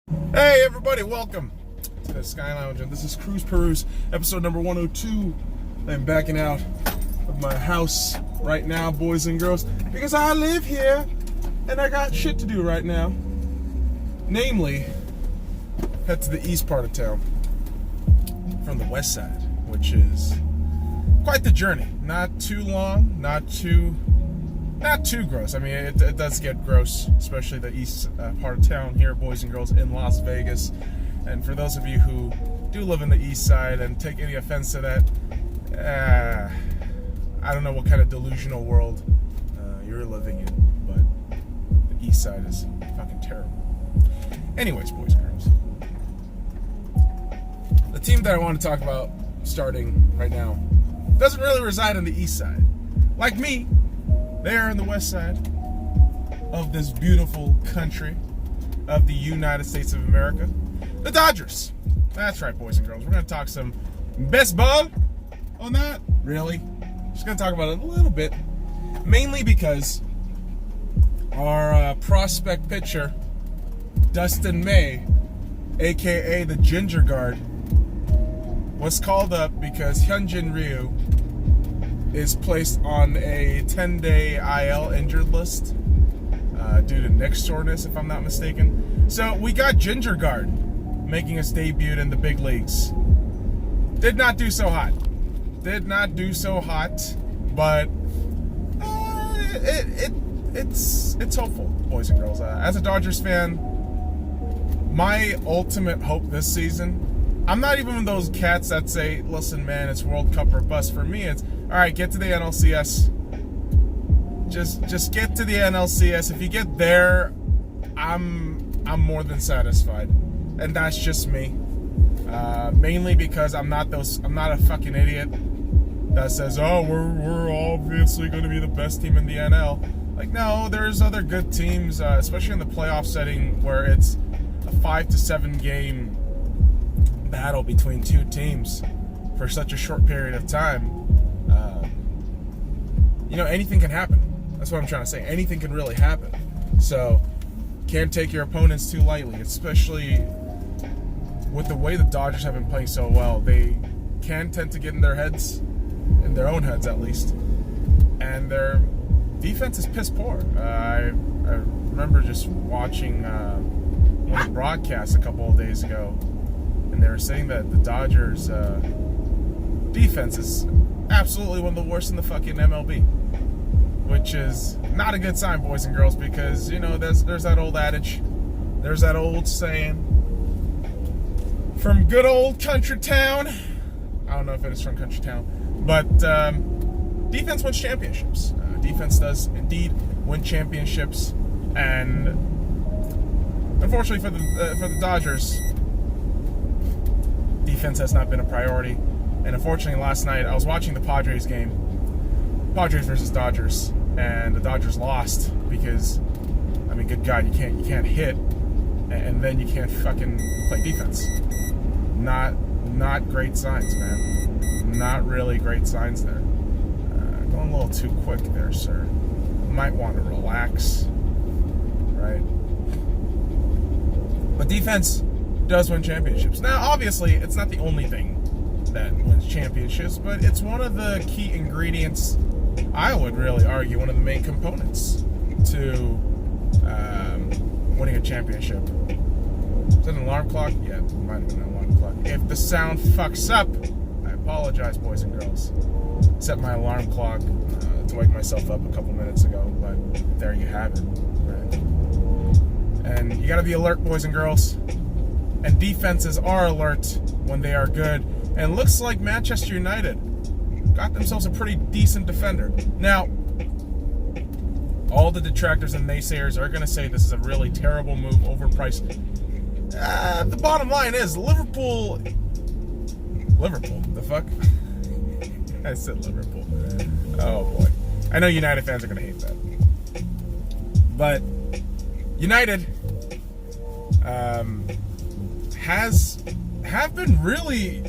Hey everybody, welcome to the SkyLounge, and this is Cruise Peruse, episode number 102. I'm backing out of my house right now, boys and girls, because I live here, and I got shit to do right now. Namely, head to the east part of town, from the west side, which is quite the journey. Not too long, not too gross. I mean, it does get gross, especially the east part of town here, boys and girls, in Las Vegas. And for those of you who do live in the east side and take any offense to that, I don't know what kind of delusional world you're living in, but the east side is fucking terrible. Anyways, boys and girls, the team that I want to talk about starting right now doesn't really reside on the east side. Like me, they are on the west side of this beautiful country of the United States of America. The Dodgers. That's right, boys and girls. We're going to talk some baseball on that. Really? Just going to talk about it a little bit. Mainly because our prospect pitcher, Dustin May, a.k.a. the Gingergaard, was called up because Hyunjin Ryu is placed on a 10-day IL injured list due to neck soreness, if I'm not mistaken. So we got Gingergaard making his debut in the big leagues. Did not do so hot. But it's hopeful, boys and girls. As a Dodgers fan, my ultimate hope this season, I'm not even one of those cats that say, listen, man, it's World Cup or bust. For me, it's, all right, get to the NLCS. Just get to the NLCS. If you get there, I'm more than satisfied. And that's just me. Mainly because I'm not a fucking idiot that says, oh, we're obviously going to be the best team in the NL. Like, no, there's other good teams, especially in the playoff setting where it's a 5 to 7 game battle between two teams for such a short period of time. Anything can happen. That's what I'm trying to say. Anything can really happen. So, can't take your opponents too lightly, especially with the way the Dodgers have been playing so well. They can tend to get in their heads, in their own heads at least, and their defense is piss poor. I remember just watching one of the broadcasts a couple of days ago, and they were saying that the Dodgers defense is absolutely one of the worst in the fucking MLB, which is not a good sign, boys and girls, because there's that old adage, there's that old saying from good old country town. I don't know if it is from country town, but defense wins championships. Defense does indeed win championships, and unfortunately for the Dodgers, defense has not been a priority. And unfortunately, last night I was watching the Padres game, Padres versus Dodgers, and the Dodgers lost because, I mean, good God, you can't hit, and then you can't fucking play defense. Not great signs, man. Not really great signs there. Going a little too quick there, sir. Might want to relax, right? But defense does win championships. Now, obviously, it's not the only thing that wins championships, but it's one of the key ingredients, I would really argue, one of the main components to winning a championship. Is that an alarm clock? Yeah, it might have been an alarm clock. If the sound fucks up, I apologize, boys and girls. Set my alarm clock to wake myself up a couple minutes ago, but there you have it. Right? And you gotta be alert, boys and girls. And defenses are alert when they are good. And it looks like Manchester United got themselves a pretty decent defender. Now, all the detractors and naysayers are going to say this is a really terrible move, overpriced. The bottom line is Liverpool, the fuck? I said Liverpool. Oh boy. I know United fans are going to hate that. But United have been really,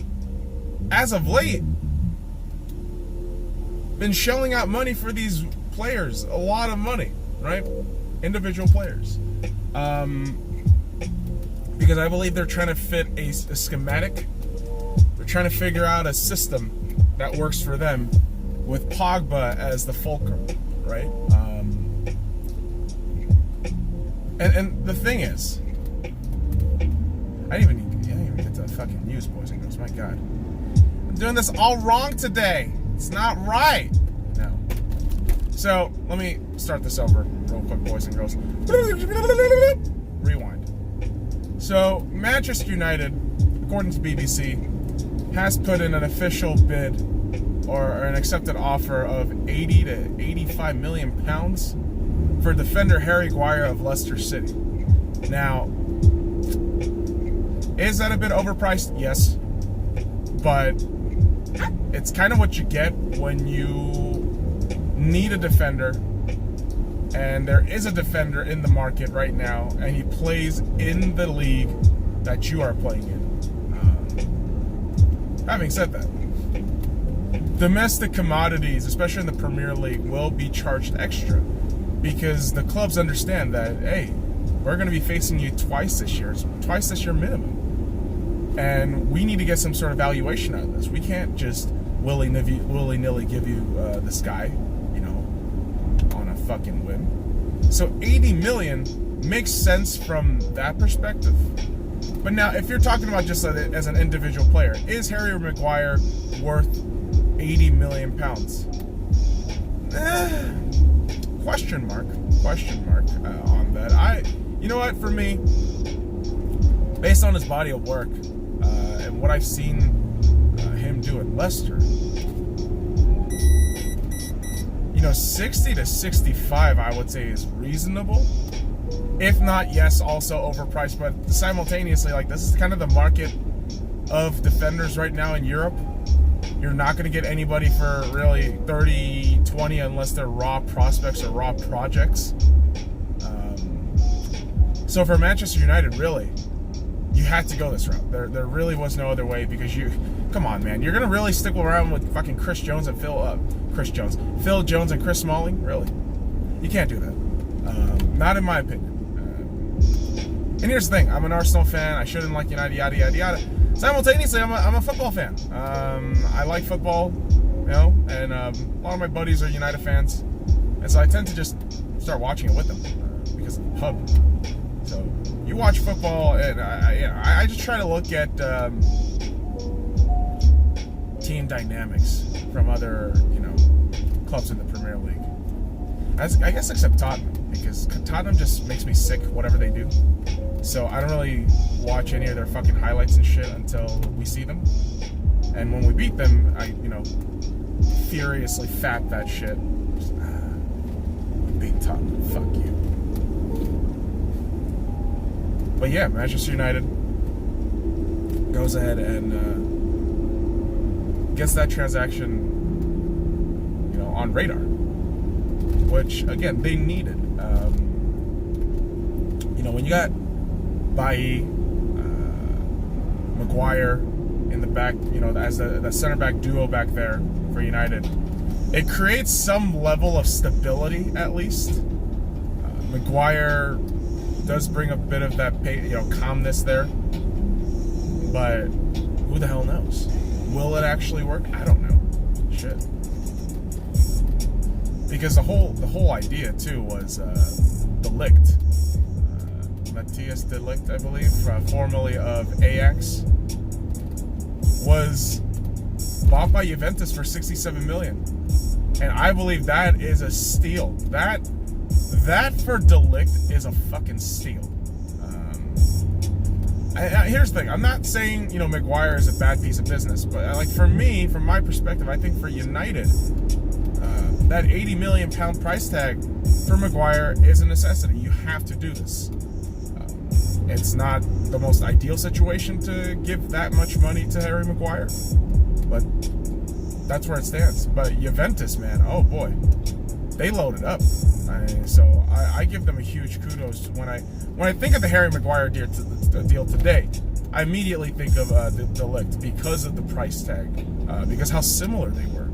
as of late, been shelling out money for these players. A lot of money, right? Individual players. Because because I believe they're trying to fit a schematic. They're trying to figure out a system that works for them with Pogba as the fulcrum, right? And the thing is, I didn't even get to the fucking news, boys and girls. My God, I'm doing this all wrong today. It's not right. No. So let me start this over real quick, boys and girls. Rewind. So Manchester United, according to BBC, has put in an official bid or an accepted offer of 80 to 85 million pounds for defender Harry Maguire of Leicester City. Now, is that a bit overpriced? Yes. But it's kind of what you get when you need a defender, and there is a defender in the market right now, and he plays in the league that you are playing in. Having said that, domestic commodities, especially in the Premier League, will be charged extra because the clubs understand that, hey, we're going to be facing you twice this year minimum. And we need to get some sort of valuation out of this. We can't just willy-nilly give you this guy, on a fucking whim. So 80 million makes sense from that perspective. But now, if you're talking about just as an individual player, is Harry Maguire worth 80 million pounds? Question mark on that. You know what, for me, based on his body of work and what I've seen him do at Leicester, 60 to 65, I would say, is reasonable. If not, yes, also overpriced. But simultaneously, this is kind of the market of defenders right now in Europe. You're not going to get anybody for really 30, 20 unless they're raw prospects or raw projects. So for Manchester United, really, you had to go this route. There really was no other way because come on, man, you're going to really stick around with fucking Phil Jones and Chris Smalling? Really? You can't do that. Not in my opinion. And here's the thing, I'm an Arsenal fan, I shouldn't like United, yada, yada, yada. Simultaneously, I'm a football fan. I like football, and a lot of my buddies are United fans. And so I tend to just start watching it with them because of the pub. So you watch football, and I just try to look at team dynamics from other, clubs in the Premier League. I guess except Tottenham, because Tottenham just makes me sick, whatever they do. So I don't really watch any of their fucking highlights and shit until we see them. And when we beat them, I, furiously fat that shit. Just, beat Tottenham, fuck you. But yeah, Manchester United goes ahead and gets that transaction, on radar. Which, again, they needed. When you got Bailly, Maguire in the back, as the center back duo back there for United, it creates some level of stability at least. Maguire does bring a bit of that calmness there, but who the hell knows? Will it actually work? I don't know. Shit. Because the whole idea too was De Ligt. Matthias De Ligt, I believe, formerly of Ajax, was bought by Juventus for 67 million. And I believe that is a steal. That for De Ligt is a fucking steal. Here's the thing. I'm not saying, Maguire is a bad piece of business, but for me, from my perspective, I think for United, that 80 million pound price tag for Maguire is a necessity. You have to do this. It's not the most ideal situation to give that much money to Harry Maguire, but that's where it stands. But Juventus, man, oh boy, they loaded up. So I give them a huge kudos. When I think of the Harry Maguire deal today, I immediately think of De Ligt because of the price tag, because how similar they were.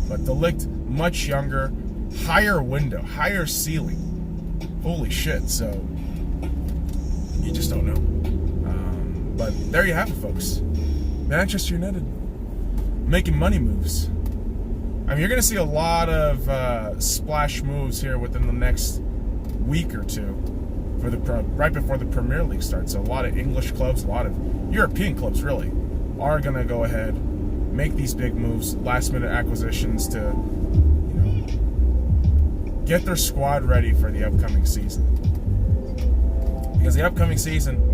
But De Ligt, much younger, higher window, higher ceiling. Holy shit! So you just don't know. But there you have it, folks. Manchester United making money moves. I mean, you're going to see a lot of splash moves here within the next week or two, right before the Premier League starts. So a lot of English clubs, a lot of European clubs, really, are going to go ahead, make these big moves, last-minute acquisitions to, get their squad ready for the upcoming season. Because the upcoming season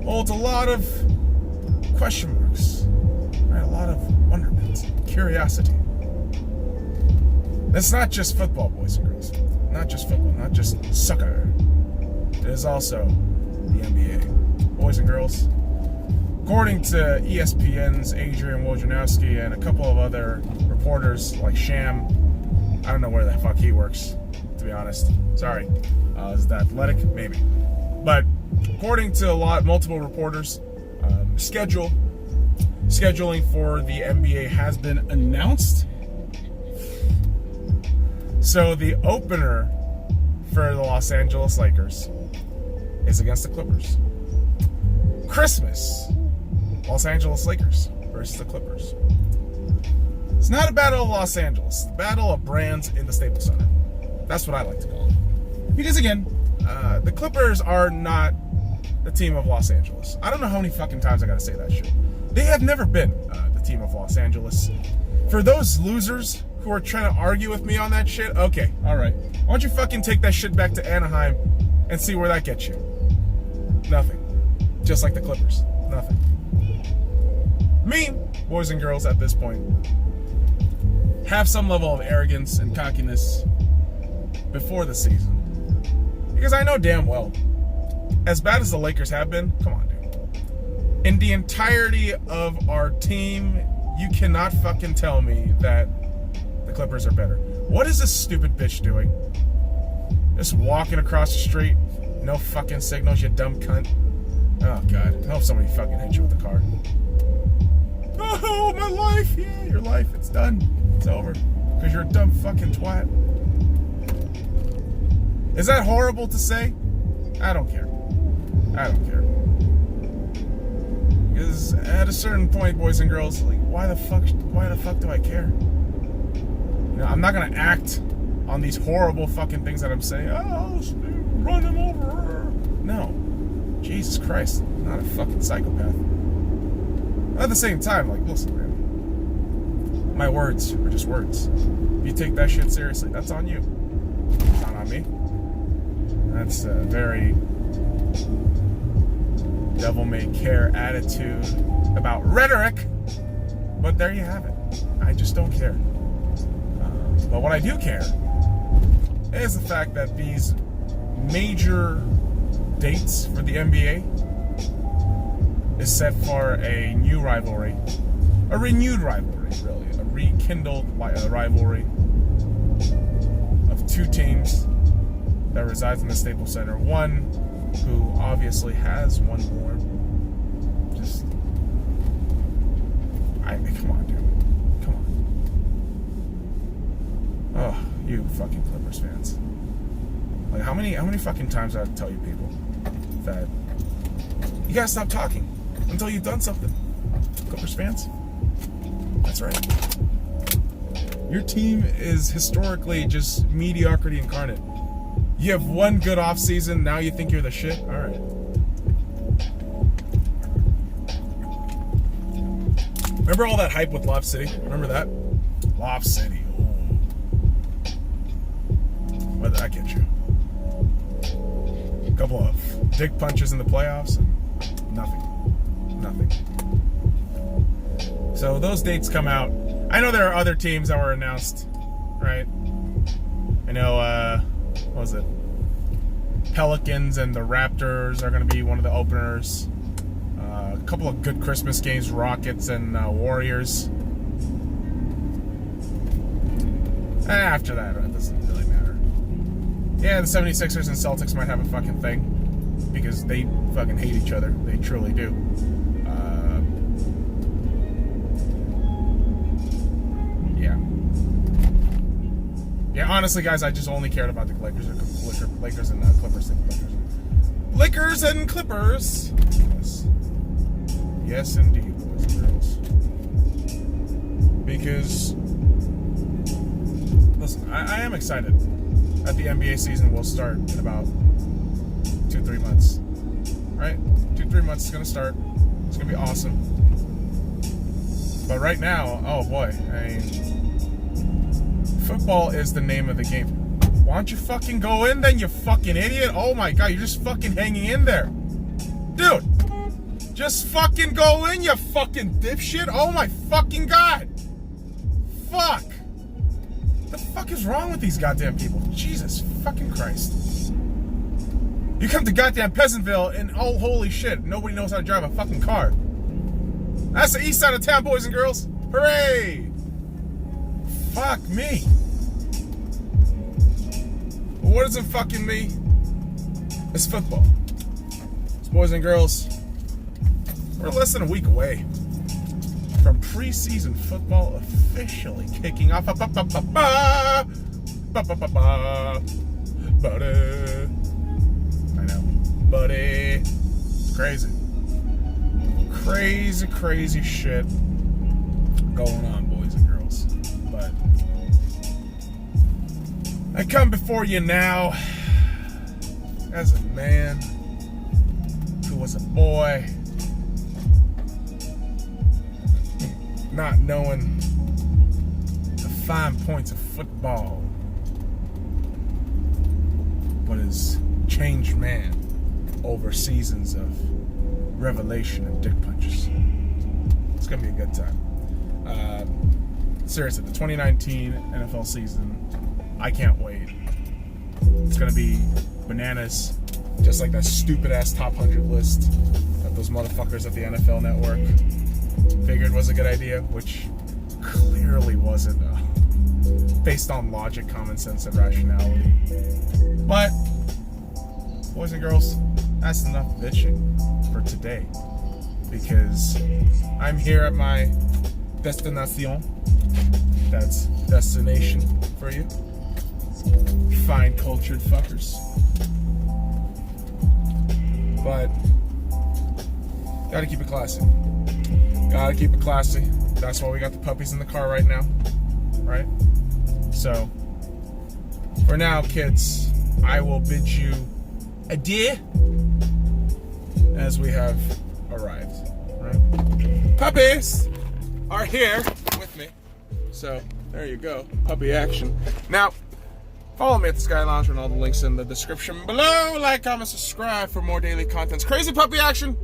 holds a lot of question marks, right? A lot of wonderment, curiosity. It's not just football, boys and girls. Not just football, not just soccer. It is also the NBA. Boys and girls, according to ESPN's Adrian Wojnarowski and a couple of other reporters like Sham, I don't know where the fuck he works, to be honest. Sorry. Is it Athletic? Maybe. But according to multiple reporters, scheduling for the NBA has been announced. So the opener for the Los Angeles Lakers is against the Clippers. Christmas, Los Angeles Lakers versus the Clippers. It's not a battle of Los Angeles. It's a battle of brands in the Staples Center. That's what I like to call it. Because again, the Clippers are not the team of Los Angeles. I don't know how many fucking times I gotta say that shit. They have never been the team of Los Angeles. For those losers who are trying to argue with me on that shit, okay, alright. Why don't you fucking take that shit back to Anaheim and see where that gets you? Nothing. Just like the Clippers. Nothing. Me, boys and girls, at this point, have some level of arrogance and cockiness before the season. Because I know damn well, as bad as the Lakers have been, come on, dude. In the entirety of our team, you cannot fucking tell me that the Clippers are better. What is this stupid bitch doing? Just walking across the street, no fucking signals, you dumb cunt. Oh, God. I hope somebody fucking hit you with the car. Oh, my life. Yeah, your life. It's done. It's over. Because you're a dumb fucking twat. Is that horrible to say? I don't care. I don't care. Because at a certain point, boys and girls, like, why the fuck do I care? I'm not going to act on these horrible fucking things that I'm saying. Oh, run him over. No. Jesus Christ. I'm not a fucking psychopath. At the same time, like, listen, man. My words are just words. If you take that shit seriously, that's on you. It's not on me. That's a very devil-may-care attitude about rhetoric. But there you have it. I just don't care. But what I do care is the fact that these major dates for the NBA is set for a new rivalry. A renewed rivalry, really. A rekindled rivalry of two teams that resides in the Staples Center. One who obviously has one more. Just, come on, dude. Come on. Oh, you fucking Clippers fans. Like, how many fucking times do I have to tell you people that you gotta stop talking until you've done something? Clippers fans? That's right. Your team is historically just mediocrity incarnate. You have one good off season, now you think you're the shit? Alright. Remember all that hype with Lob City? Remember that? Lob City. Where did that get you? A couple of dick punches in the playoffs and nothing. Nothing. So those dates come out. I know there are other teams that were announced, right? I know, what was it? Pelicans and the Raptors are going to be one of the openers. A couple of good Christmas games, Rockets and Warriors. After that, it doesn't really matter. Yeah, the 76ers and Celtics might have a fucking thing because they fucking hate each other. They truly do. Yeah, honestly, guys, I just only cared about the Lakers and Clippers. Lakers and Clippers. Yes. Yes, indeed, boys and girls. Because, listen, I am excited that the NBA season will start in about 2-3 months. Right? 2-3 months is going to start. It's going to be awesome. But right now, oh boy, I mean, football is the name of the game. Why don't you fucking go in then, you fucking idiot? Oh my god, you're just fucking hanging in there. Dude, just fucking go in, you fucking dipshit. Oh my fucking god. Fuck. The fuck is wrong with these goddamn people? Jesus fucking Christ. You come to goddamn Peasantville and oh holy shit, nobody knows how to drive a fucking car. That's the east side of town, boys and girls. Hooray! Fuck me. But what isn't fucking me? It's football. So boys and girls, we're less than a week away from preseason football officially kicking off. Buddy. I know. Buddy. It's crazy. Crazy shit going on, boys and girls. But I come before you now as a man who was a boy, not knowing the fine points of football, but is changed man over seasons of revelation and dick punches. It's gonna be a good time. Seriously, the 2019 NFL season, I can't wait. It's gonna be bananas, just like that stupid ass top 100 list that those motherfuckers at the NFL Network figured was a good idea, which clearly wasn't, based on logic, common sense, and rationality. But boys and girls, that's enough bitching for today, because I'm here at my destination. That's destination for you fine cultured fuckers. But gotta keep it classy. Gotta keep it classy. That's why we got the puppies in the car right now, right? So for now, kids, I will bid you adieu, as we have arrived, right? Puppies are here with me. So, there you go. Puppy action. Now, follow me at the Sky Lounge and all the links in the description below. Like, comment, subscribe for more daily contents. Crazy puppy action.